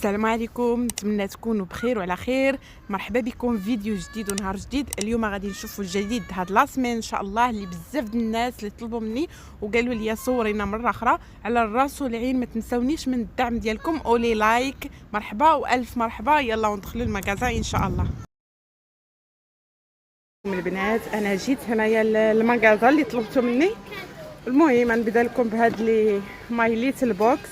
السلام عليكم، نتمنى تكونوا بخير وعلى خير. مرحبا بكم في فيديو جديد ونهار جديد. اليوم غادي نشوفوا الجديد هاد لا سمين ان شاء الله، اللي بزاف د الناس اللي طلبوا مني وقالوا لي صورينا مره اخرى. على الراس والعين ما تنساونيش من الدعم ديالكم، اولي لايك. مرحبا والف مرحبا. يلا ندخلوا المغازا ان شاء الله. من البنات انا جيت هنايا المغازا اللي طلبتوا مني. المهم نبدا لكم بهاد لي ماي ليتل بوكس.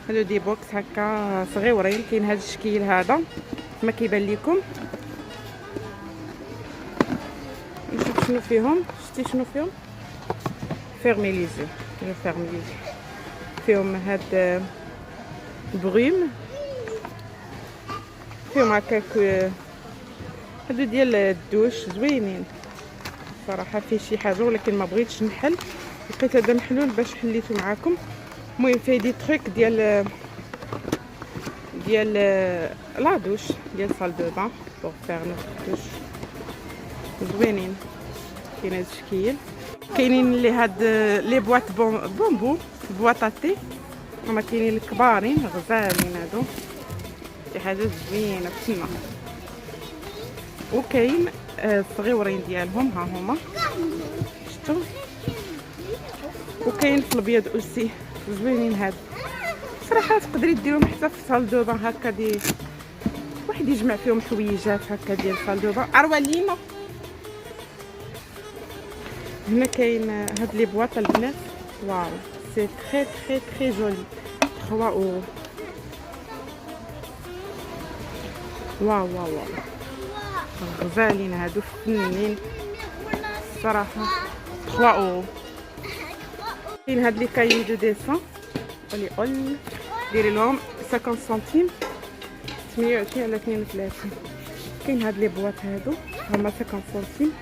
هادو دي بوكس هكا صغيورين، كاين هاد الشكل هذا كما كيبان لكم. نشوف شنو فيهم. شتي شنو فيهم؟ فيرمي لي زو، فيرمي لي زو. فيهم هاد بغيم، فيهم هكاك هادو ديال الدوش زوينين صراحه. فيه شي حاجه ولكن ما بغيتش نحل، لقيت هذا محلول باش حليته معاكم. المهم فيه دي تريك ديال لا دوش ديال سال دو بان بور فير نوتر دوش زوينين. كاين هاد الشكل، كاينين اللي هاد لي بواط بومبو بواطاتي، هما كاينين الكبارين غزالين هادو، شي حاجه زوينه بسمه. وكاين الصغيورين ديالهم ها هما شفتوا. وكاين في الابيض اوسي زوينين هاد صراحه. تقدري ديرهم حتى في سال دو بان هكا، دي واحد يجمع فيهم حويجات هكا ديال سال دو بان. اروالينا هنا كاين هاد لي بواط البنات. واو سي تري تري تري جولي. 3 اورو. واو واو واو غزالين هادو فنين صراحه. 3 اورو. كاين هاد لي كاين دو ديسان اللي اول ديري لهم 50 سنتيم 28 على 32. كاين هاد لي بواط هادو هما 50 سنتيم،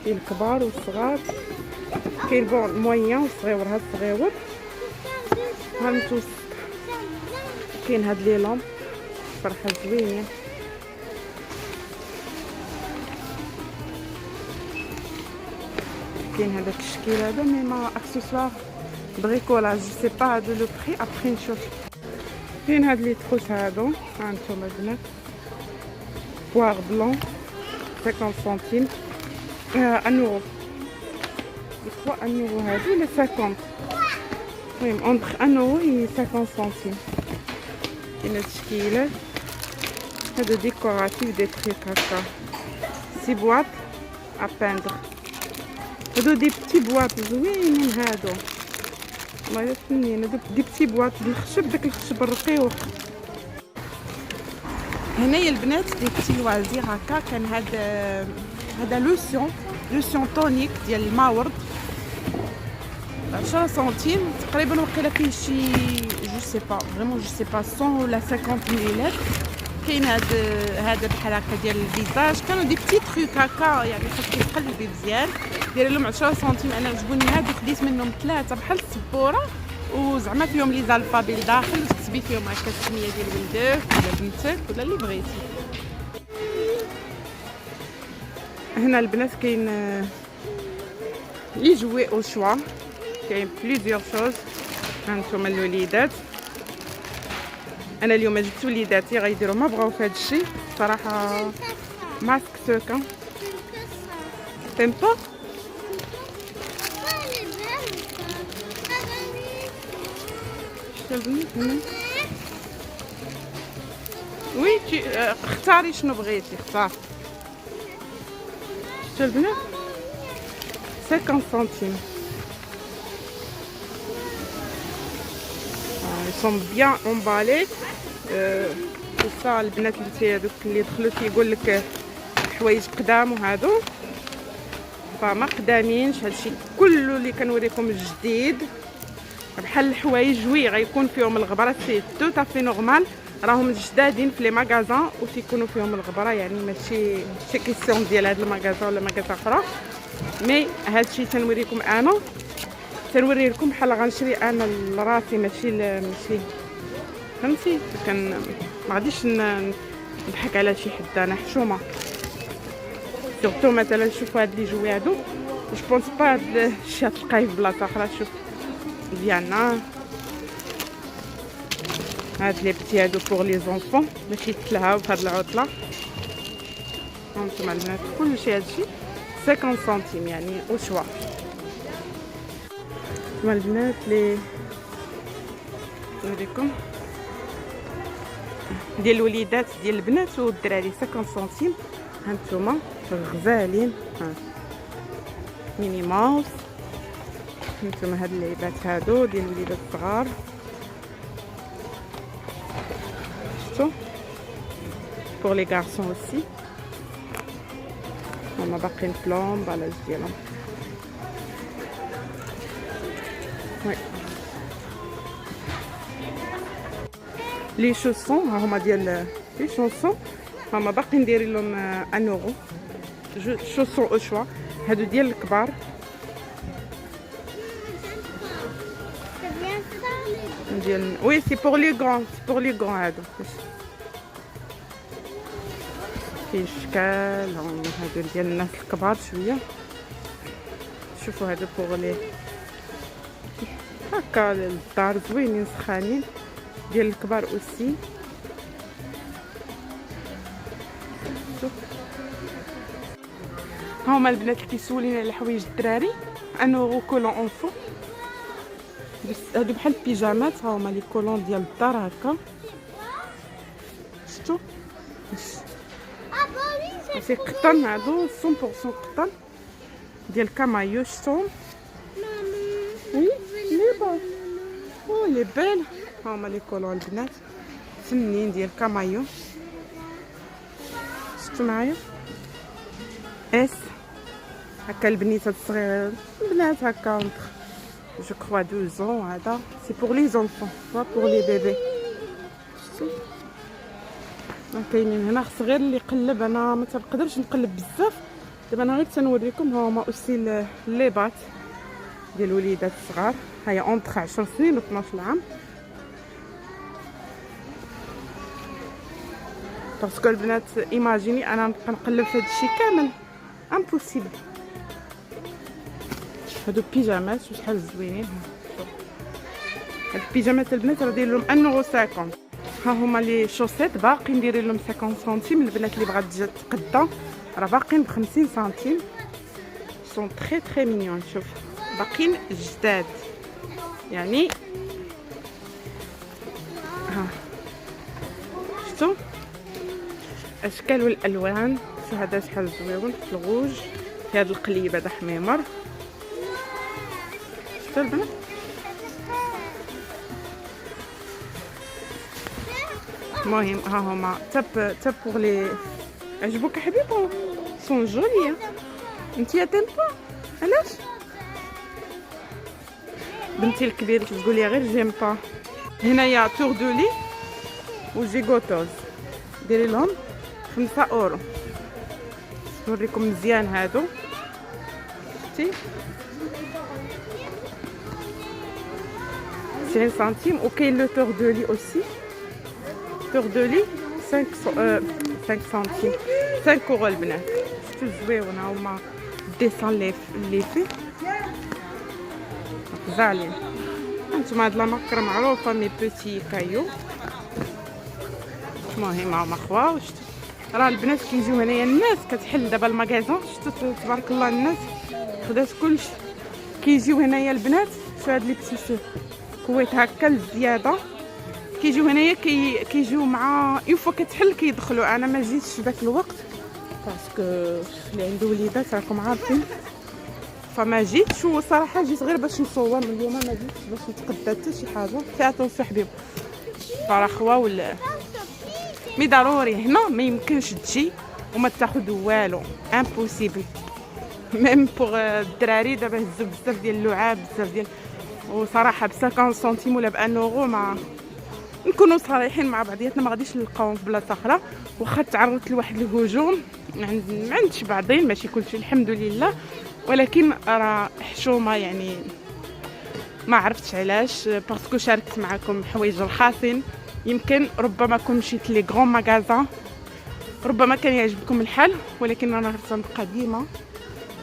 كاين الكبار والصغار. كاين بون موين وصغيور، هاد الصغيور ها المتوسط. كاين هاد لي لامب صراحه زوينين. كاين هذاك الشكل هذا مي ما اكسسوار بريكولاج، جو سي با هادو لو بري ابخي نشوف. كاين هاد لي تروس هادو ها نتوما البنات، بوار بلون 50 سنتيم 1 اورو. جو كخوا 1 اورو هادو ولا 50. المهم اونتر 1 اورو و 50 سنتيم. كاين هاد الشكيلات هادو ديكوراتيف دي تريك هكا. 6 بواط ا بيندر. هادو دي بتي بواط زوينين هادو والله فنين. هادو دي بتي بواط بالخشب، داك الخشب الرقيق. هنايا البنات دي بتي لوازير هكا. كان هذا لوسيون تونيك ديال الماورد 10 سنتيم تقريبا. وقيله فيه شي جو سي با فريمون، جو سي با 100 ولا 50 مليلتر. كاين هذا بحال هكا ديال الفيزاج. كانوا دي بتي تروك هكا يعني خاصك تقلبي مزيان. ديري لهم 10 سنتيم. انا عجبوني هادو، خديت منهم 3 بحال السبوره، وزعما فيهم لي زالفابي لداخل، وتكتبي فيهم هكا السميه ديال ولدك ولا بنتك ولا اللي بغيتي. هنا البنات كاين لي جوي او شوا، كاين بليزيور شوز. هانتوما الوليدات. انا اليوم جبت وليداتي غيديروا ما بغاو في هذا الشيء صراحه. ماسك سوكا تيمبو. وي اختاري شنو بغيتي، اختار. شتو البنات 50 سنتيم. ils sont bien emballés. البنات اللي دخلوا كيقول لك حوايج قدام وهادو، فما قدامينش. هادشي كله اللي كنوريكم الجديد بحال الحوايج وي غيكون فيهم الغبره. سي تو تافي نورمال، راهم جدادين في لي ماغازان وتيكونوا فيهم الغبره، يعني ماشي كيسيون ديال هاد الماغازان ولا ماغازان اخرى. مي هادشي تنوريكم انا، تنوري لكم بحال غنشري انا لراسي، ماشي فهمتي. ما غاديش نضحك على شي حد، انا حشومه. سورتو مثلا شوفوا هاد لي جوي هادو، جو بونس با هاد الشيء تلقايه في بلاصه اخرى. شوف ديالنا هاد لي بتي هادو بوغ لي زونفون باش يتلهاو في هاد العطله. هانتوما البنات كلشي هادشي 50 سنتيم يعني او شوا. هانتوما البنات لي نوريكم ديال الوليدات ديال البنات والدراري 50 سنتيم. هانتوما غزالين. ها ميني ماوس. هانتوما هاد اللعيبات هادو ديال الوليدات الصغار شفتو بور لي غارسون اوسي. هما باقيين في لومبالاج ديالهم. وي لي شوسون ها هما ديال لي شوسون هما باقيين دايرين لهم 1 اورو. شوسون او شوا هادو ديال الكبار. ديال وي سي بور لي غون، سي بور لي غون. هادو فيه شكال هادو ديال الناس الكبار شويه. شوفوا هادو بور لي هكا للدار زوينين سخانين ديال الكبار اوسي. هما البنات اللي كيسولين على حوايج الدراري 1 اورو كولون اونفو. هادو بحال البيجامات. ها هما لي كولون ديال الدار هكا شفتو سي قطن. هادو 100% قطن ديال كامايو شفتوهم. وي لي بون او لي بيل. ها هما لي كولون البنات فنين ديال كامايو شفتو معايا اس هكا البنيتات الصغيرة البنات هكا جو كخوا 12 ans. هذا سي بور لي زونفون با بور لي بيبي. شفتو كاينين هنا صغير اللي يقلب. انا ما تنقدرش نقلب بزاف دابا. انا غير تنوريكم. ها هما اوسي لي بات ديال الوليدات الصغار. هيا اونتر 10 سنين و 12 عام. باسكو البنات ايماجيني انا نبقى نقلب في هادشي كامل امبوسيبل. هادو بيجامات شحال زوينين. هاد البيجامات البنات راه داير لهم 1 اورو 50. ها هما لي شوسيت باقيين ندير لهم 50 سنتيم. البنات اللي بغات تجي تقدا راه باقيين ب 50 سنتيم. سون تري تري مينيون. شوف باقيين جداد يعني. ها شفتو اشكال والالوان. شو هذا شحال زويون في الغوج في هذا القليب هذا حميمر. شفتو البنات المهم ها هما تاب بور لي. عجبوك حبيبو سون جولي. انتي تيم با علاش بنتي الكبير تقولي غير جيم با. هنايا تور دو لي وجيغوتوز ديري لهم 5 اورو. نوريكم مزيان هادو شفتي 20 سنتيم. وكاين لو تور دو لي اوسي. تور دو لي 5 سنتيم 5 اورو البنات. شفتو زويون هما ديسان اللي فيه غزالين. هانتوما هاد لا مارك معروفه مي بوتي كايو. المهم هما خوا شفتو راه البنات كيجيو هنايا الناس كتحل دابا المغازون. شفتو تبارك الله الناس خدات كلشي كيجيو هنايا البنات. شو هاد لي بتي كويت هكا الزياده كيجيو هنايا كيجيو مع اون فوا كتحل كيدخلوا. انا ما جيتش في داك الوقت باسكو اللي عنده وليدات راكم عارفين فما جيتش. وصراحه جيت غير باش نصور. من اليوم ما جيتش باش نتقدى حتى شي حاجه. في اتونسيو حبيب فرا خوا ولا مي ضروري هنا ما يمكنش تجي وما تاخذ والو امبوسيبل. ميم بوغ الدراري دابا هزوا بزاف ديال اللعاب بزاف ديال. وصراحه ب 50 سنتيم ولا ب 1 اورو ما نكونوا صريحين مع بعضياتنا ما غاديش نلقاوهم في بلاصه اخرى. واخا تعرضت لواحد الهجوم عند بعضين ماشي كلشي الحمد لله. ولكن راه حشومه يعني ما عرفتش علاش باسكو شاركت معكم حوايج رخاصين. يمكن ربما كون مشيت لي غران ماغازان ربما كان يعجبكم الحال. ولكن انا غنبقى ديما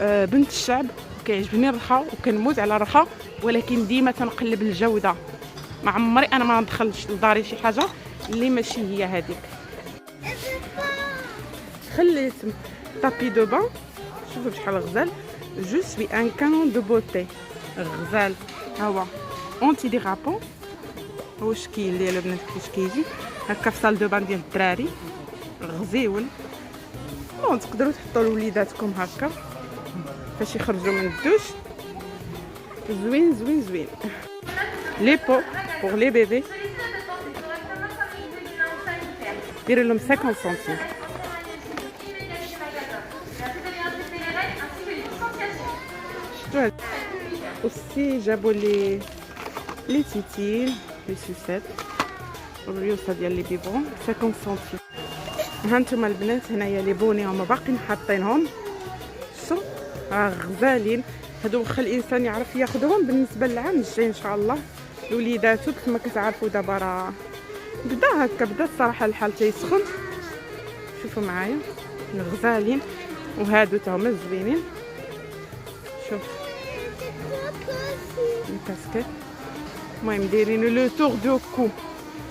بنت الشعب. كيعجبني الرخا وكنموت على الرخا. ولكن ديما تنقلب الجوده ما عمري انا ما ندخلش لداري شي حاجه اللي ماشي هي هذيك. خليت طابي دو بان، شوفوا شحال غزال. جو سوي ان كان دو بوتي، غزال. ها هو اونتي ديغابون، هو الشكل ديالو البنات كيفاش كيجي هكا في صال دو بان ديال الدراري، غزيول. بون تقدروا تحطوا لوليداتكم هكا باش يخرجوا من الدوش، زوين زوين زوين. لي بو بور لي بيبي ديروا لهم 50 سنتيم. شفتوا aussi جابوا لي تيتين لي سوسيت الريوسه ديال لي بيبون 50 سنتيم. ها انتم البنات هنايا لي بوني هما باقيين حاطينهم، شفتوا غزالين هادو. واخا الانسان يعرف ياخذهم بالنسبه للعام الجاي ان شاء الله لوليداتو. كما كتعرفوا دابا راه بدا هكا، بدا الصراحه الحال تيسخن. شوفوا معايا غزالين، وهادو تا هما زوينين. شوف الكاسكيت. المهم دايرين لو تور دو كو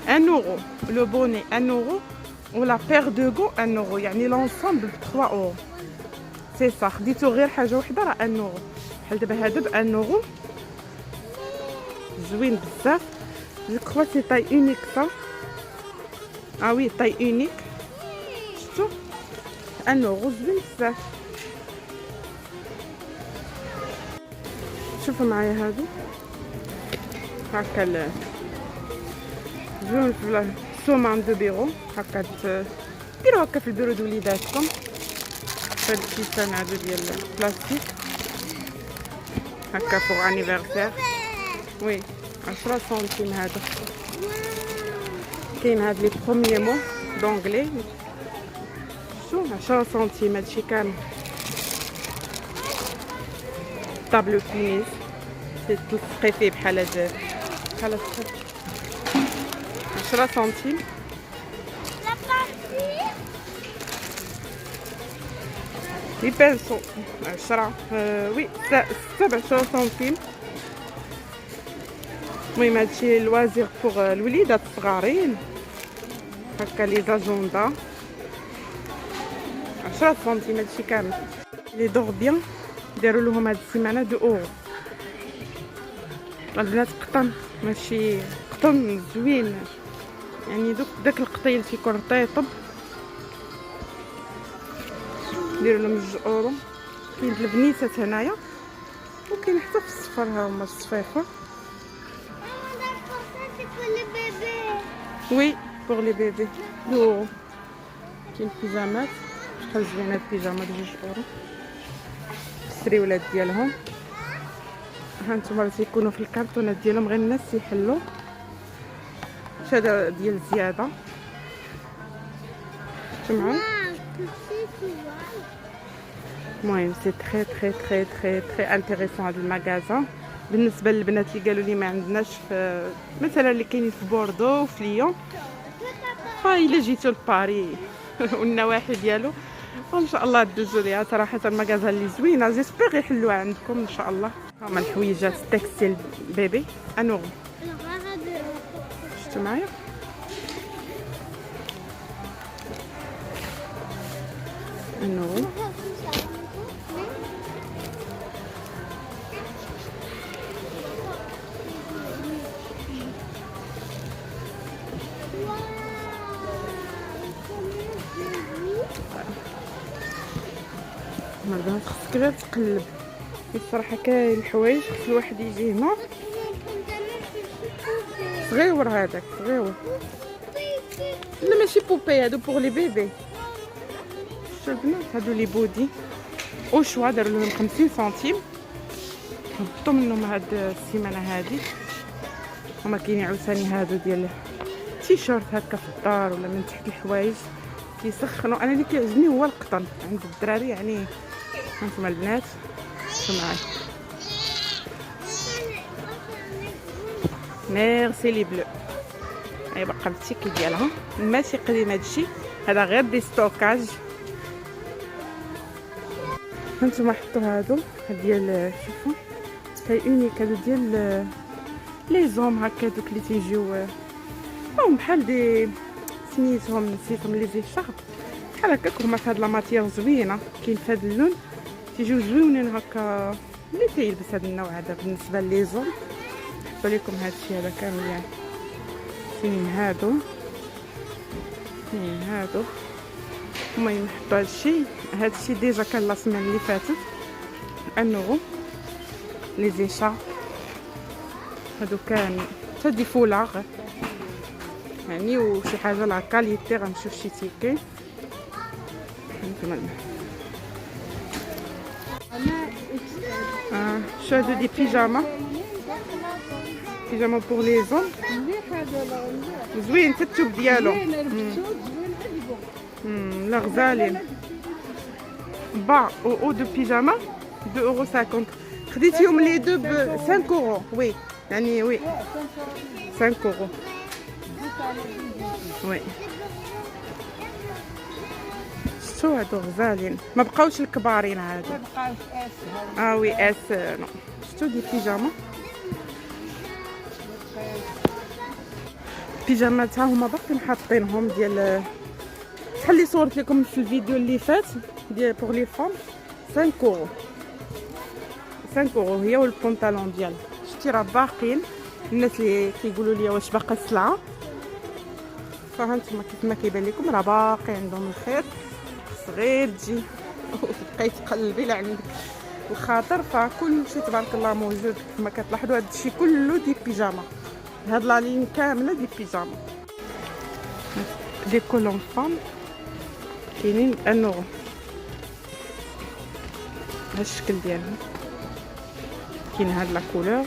1 اورو، لو بوني 1 اورو ولا بير دو غو 1 اورو، يعني لونسومبل ب 3 اورو. سي صا خديتو غير حاجه وحده راه 1 اورو. بحال دابا هذا ب 1 اورو زوين بزاف. جو كخوا سي طاي اونيك صا. وي طاي اونيك. شفتو 1 اورو زوين بزاف. شوفوا معايا هادو هكا زوين في السومان دو بيرو، هكا ديرو هكا في البيرو د وليداتكم. هاد الكيسان هادو ديال البلاستيك هكا فوق انيفرسير. وي 10 سنتيم هذا. كاين هاد لي بروميي مو دونغلي، شو 10 سنتيم هادشي كامل. طابلو فينيس تلصقي فيه بحال هاد 10 سنتيم. لي بانسو 10 وي 17 سنتيم. المهم هادشي لوازير بوغ الوليدات الصغارين هكا لي زاجوندا 10 سنتيم هادشي كامل. لي دور بيان داروا لهم هاد السيمانه 2 اورو. البنات قطن ماشي قطن زوين، يعني داك القطيل تيكون رطيطب. نديروا لهم 2 اورو. كاين البنيتات هنايا وكاين حتى في الصفر، ها هما الصفيفه. وي بوغ لي بيبي 2 اورو. كاين البيجامات شحال زوينه البيجامات 2 اورو في السريولات ديالهم. ها نتوما راه تيكونوا في الكارطونات ديالهم، غير الناس يحلوا. هذا ديال الزياده. سمعوا المهم سي تري تري تري تري تري انتريسون هذا المغازا. بالنسبه للبنات اللي قالوا لي ما عندناش في مثلا اللي كاينين في بوردو وفي ليون، فالا جيتو لباري والنواحي ديالو ان شاء الله دوزو ليها. صراحه المغازا اللي زوينه، جيسبيغ يحلوها عندكم ان شاء الله. هما الحويجات التكستيل بيبي 1 اورو. شفتوا معايا 1 اورو. البنات خصك غير تقلب. الصراحه كاين الحوايج خص الواحد يجي هنا صغيور، هذاك صغيور. لا ماشي بوبي، هادو بوغ لي بيبي. شفتوا البنات هادو لي بودي او شوا داروا لهم 50 سنتيم. هبطوا منهم هاد السيمانه هادي. هما كاينين عاوتاني هادو ديال تيشيرت هكا في الدار ولا من تحت الحوايج كيسخنوا. انا اللي كيعجبني هو القطن عند الدراري، يعني هانتوما البنات شوفوا معايا. ميرسي لي بلو. هي باقا بالتيكي ديالها ماشي قديم هادشي، هذا غير دي ستوكاج. هانتوما حطوا هادو ديال، شوفوا تاي اونيك، هادو ديال لي زوم هكا دوك اللي تيجيو هم بحال دي سميتهم نسيتهم لي زيشار بحال هكاك هما في هاد لا ماتيير زوينه كاين في هاد اللون تيجيو زوينين هكا اللي تيلبس هاد النوع هذا بالنسبه لي زوم. نحط لكم هادشي هذا كامل يعني فين هادو المهم نحطو هادشي ديجا كان لا سيمين اللي فاتت انو لي زيشار هادو كان حتى دي فولاغ يعني وشي حاجه لا كاليتي غنشوف شي تيكي هانتوما شو هادو دي بيجاما بور لي زون زوين حتى الثوب ديالو لا غزالين با او دو بيجاما 2,50 €. خديتيهم لي دو ب 5 €. وي يعني وي 5 €. وي شتو هادو غزالين ما بقاوش الكبارين هادو وي اس نو. شتو دي بيجاما بيجامات هما باقيين حاطينهم ديال بحال اللي صورت لكم في الفيديو اللي فات ديال بوغ لي فام 5 €. 5 € هي والبونطالون ديالها. شتي راه باقيين الناس اللي كيقولوا لي واش باقا السلعه فهانتوما كيف ما كيبان لكم راه باقي عندهم الخير. صغير تجي وتبقاي تقلبي لعندك الخاطر فكلشي تبارك الله موجود كما كتلاحظوا. هذا الشيء كله دي بيجاما هاد لا لين كامله دي بيجاما دي كولون فام كاينين 1 €. هاد الشكل ديالهم كاين هاد لا كولور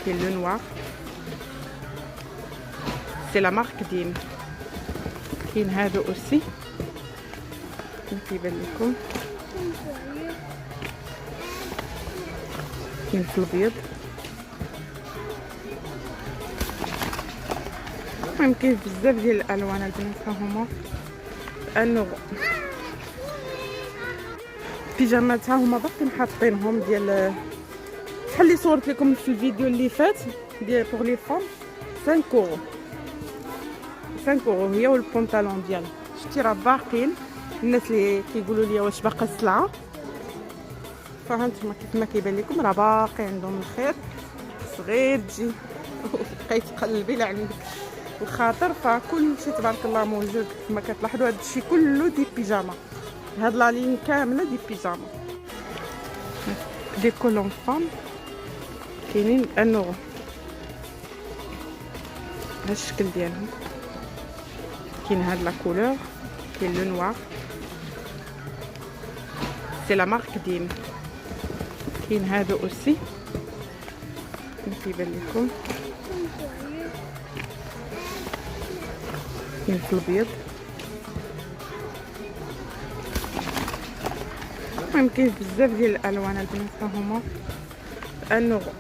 كاين لو نوار سي لا مارك ديم. كاين هادو اوسي كيبان لكم كاين في الابيض. المهم كاين بزاف ديال الالوان البنات هما 1 €. بيجامات هما باقيين حاطينهم ديال بحال اللي صورت لكم في الفيديو اللي فات ديال بوغ لي فام 5 €. 5 € هي والبونطالون ديالها. شتي راه باقيين الناس اللي كيقولوا لي واش باقا السلعه فهانتوما كيف ما كيبان لكم راه باقي عندهم الخير. صغير تجي وتبقاي تقلبي لعندك الخاطر فكلشي تبارك الله موجود كما كتلاحظوا. هذا الشيء كله دي بيجاما هاد لا لين كامله دي بيجاما دي كولون فام كاينين 1 €. هاد الشكل ديالهم كاين هاد لا كولور كاين لو نوار سي لا مارك ديم. كاين هادو اوسي كيبان لكم كاين في الابيض. المهم كاين بزاف ديال الالوان البنات هما 1 €.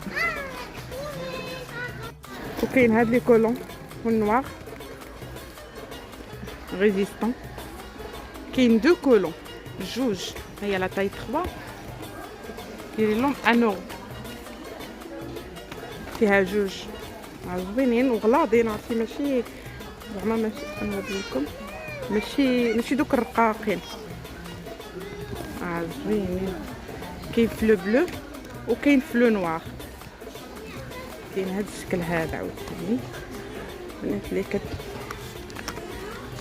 وكاين هاد لي كولون والنوار ريزيستون. كاين 2 كولون جوج هي لا تاي 3 دايرين لهم 1 €. فيها جوج زوينين وغلاضين عرفتي ماشي زعما ماشي نوري لكم ماشي دوك الرقاقين زوينين. كاين في لو بلو وكاين في لو نوار. كاين هذا الشكل هذا عاوتاني بنات اللي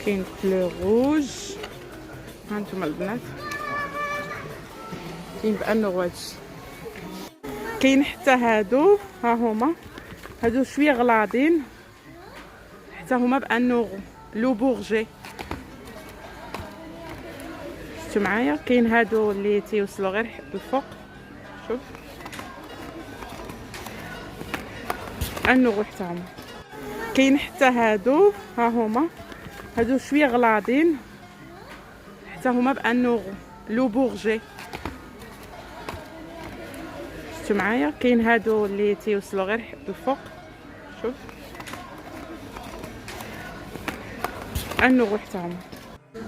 كاين في لو روج. هانتوما البنات كاين ب 1 € هادشي. كاين حتى هادو ها هما هادو شويه غلاضين حتى هما ب 1 €. لو بورجي شفتوا معايا. كاين هادو اللي تيوصلوا غير الفوق شوف 1 € حتى هما. كاين حتى هادو ها هما هادو شويه غلاضين حتى هما ب 1 €. لو بورجي شفتوا معايا. كاين هادو اللي تيوصلوا غير الفوق شوف 1 € حتى هما.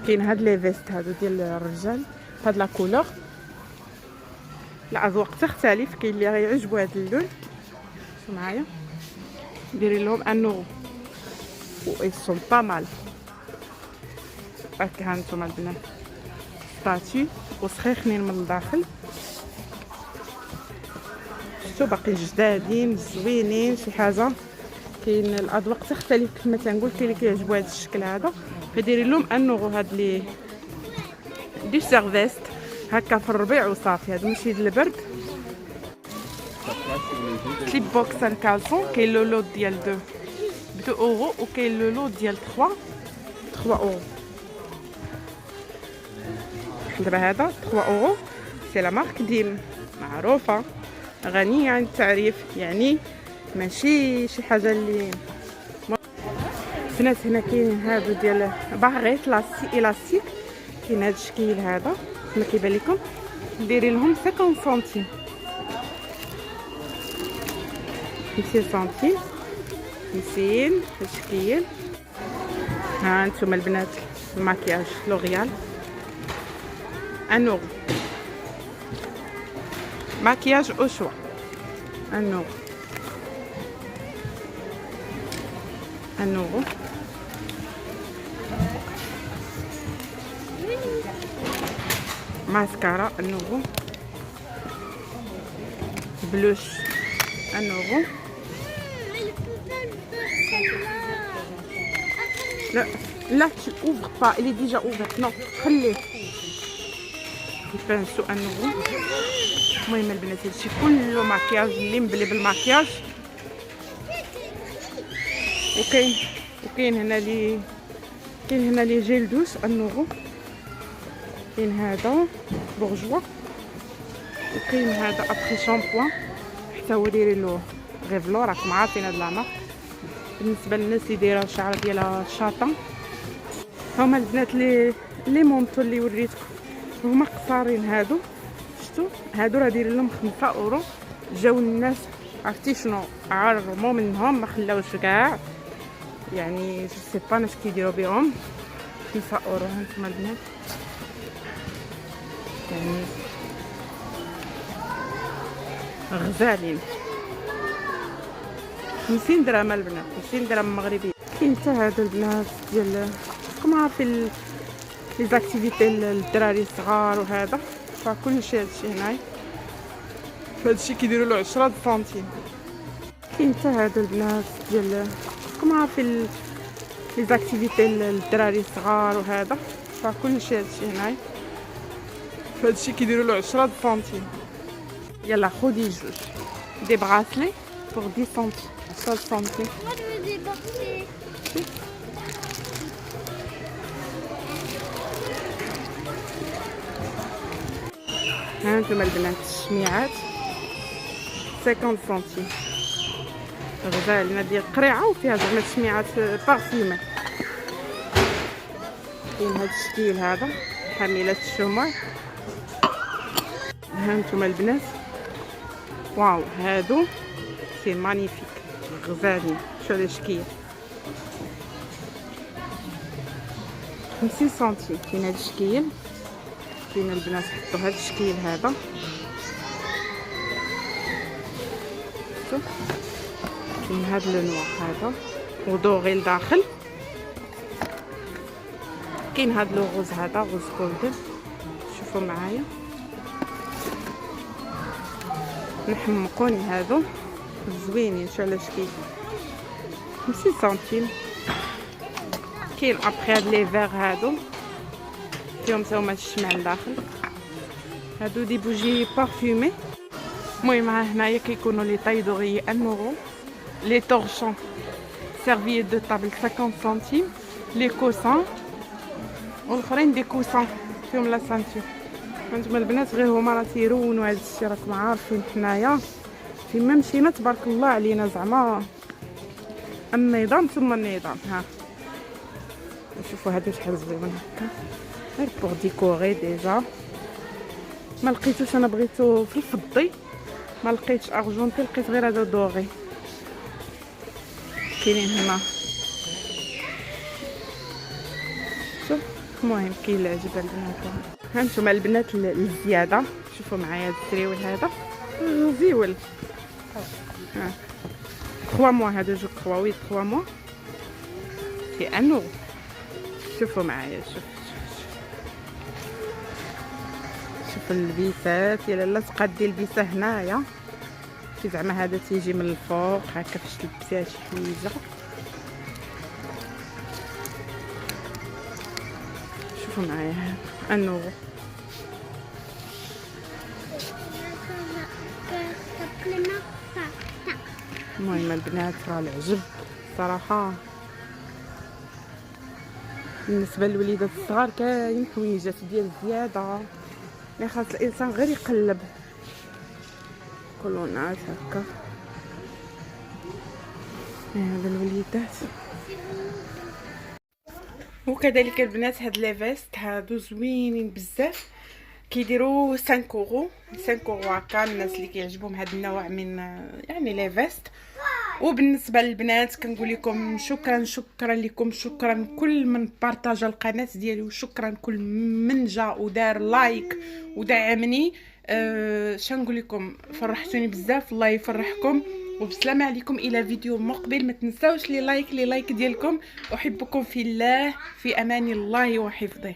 كاين هاد لي فيست هادو ديال الرجال هاد لا كولور. الاذواق تختلف كاين اللي غيعجبو هاد اللون شوفوا معايا ديري لهم 1 اورو و ils sont pas mal. هاكا هانتوما البنات طاتي وسخيخنين من الداخل، شفتو باقي جدادين زوينين شي حاجه. كاين الاذواق تختلف كما تنقول، كاين اللي كيعجبو هذا الشكل هذا فديري لهم 1 اورو. هاد لي دي سيرفيست هكا في الربيع وصافي، هذا ماشي البرد. سليب بوكس ان كالسون كاين لو لوت ديال 2 اورو وكاين لو لوت ديال 3 اورو. دابا هذا 3 اورو سي لا مارك ديم معروفه غنيه عن التعريف، يعني ماشي شي حاجه اللي بنات. هنا كاين هادو ديال باغيت الاستيك، كاين هاد الشكل هذا كما كيبان لكم، ديري لهم 50 سنتيم 50 سنتيم 50 الشكل. ها انتم البنات الماكياج لوريال 1 اورو، ماكياج او شوا 1 اورو 1 اورو. ماسكارا 1 اورو، بلوش 1 اورو. لا لا tu ouvres pas, il est déjà ouvert. non خليه يبانسو 1 اورو. المهم البنات هادشي كله ماكياج اللي مبلي بالماكياج. وكاين هنا لي جيل دوس 1 اورو. كاين هذا بورجوا، وكاين هذا ابخي شامبوان حتى هو ديري له غيفلو، راكم عارفين هاد لا بالنسبه للناس اللي دايره الشعر ديالها شاطن. هما البنات لي مونطو اللي وريتكم هما قصارين. هادو شفتوا هادو راه دايرين لهم 5 اورو. جاو الناس عرفتي شنو عرموا منهم ما خلاوش كاع، يعني جو سي با ناش كيديروا بهم 5 اورو. هانتوما البنات يعني غزالين 50 درهم البنات، 50 درهم مغربيه. كاين حتى هادو البنات ديال راكم عارفين لي زاكتيفيتي للدراري الصغار وهذا، فكلشي هادشي هنايا فهادشي كيديروا له 10 سنتيم. كاين حتى هادو البنات ديال راكم عارفين لي زاكتيفيتي للدراري الصغار وهذا، فكلشي هادشي هنايا فهادشي كيديروا له 10 سنتيم. يلا خدي جوج دي براسلي pour 10 centimes 10 centimes. Moi je veux des bracelets. ها انتم البنات الشميعات 50 سنتيم غزالين ديال قريعه وفيها زعما الشميعات بارفيمي. كاين هاد الشكل هذا حاملات الشموع. ها انتم البنات واو هادو سي مانيفيك غزالين. شوفوا هاد الشكل 50 سنتيم. كاين هاد الشكل، كاين البنات حطوا هاد الشكل هذا كاين هاد لو نوار هذا ودوغي لداخل. كاين هاد لو غوز هذا غوز جولدن، شوفوا معايا محمقوني هادو زوينين. شو على شكل 50 سنتيم. كاين ابخي هاد لي فيغ هادو فيهم تا هما الشمع لداخل، هادو دي بوجي بارفيمي. المهم هنايا كيكونوا لي طاي دوغي 1 اورو، لي طورشون سيرفييت دو طابل 50 سنتيم، لي كوسان والاخرين دي كوسان فيهم لا سانتور. هانتوما البنات غير هما راه تيرونوا هاد الشيء، راكم عارفين حنايا فين ما مشينا تبارك الله علينا زعما النظام ثم النظام. ها شوفوا هادو شحال زوينين هكا غير بوغ ديكوري. ديجا ما لقيتوش، انا بغيتو في الفضي ما لقيتش ارجونتي، لقيت غير هذا دوغي. كاينين هنا شوف. المهم كاين اللي عجبها البنات. هانتوما البنات الزياده شوفوا معايا هاد الزريول هذا زيول. ها 3 موا هذا جو كخوا، وي 3 موا. سي انو شوفوا معايا، شوف اللبيسات يا لاله، تقادي البيسه هنايا كي زعما هذا تيجي من الفوق هكا فاش تلبسيها شي حويجه. شوفوا معايا هذا انو. المهم البنات راه العجب صراحه. بالنسبه للوليدات الصغار كاين حويجات ديال الزياده اللي خاص الانسان غير يقلب. كولونات هكا. هذا الوليدات. وكذلك البنات هاد لي فيست هادو زوينين بزاف، كيديروا 5 اورو 5 اورو هكا الناس اللي كيعجبهم هاد النوع من يعني لي فيست. وبالنسبه للبنات كنقول لكم شكرا لكم، شكرا كل من بارطاجا القناه ديالي، وشكرا كل من جا ودار لايك ودعمني. شنقول لكم، فرحتوني بزاف، الله يفرحكم، وبسلامه عليكم الى فيديو مقبل. ما تنساوش لي لايك ديالكم. احبكم في الله، في امان الله وحفظه.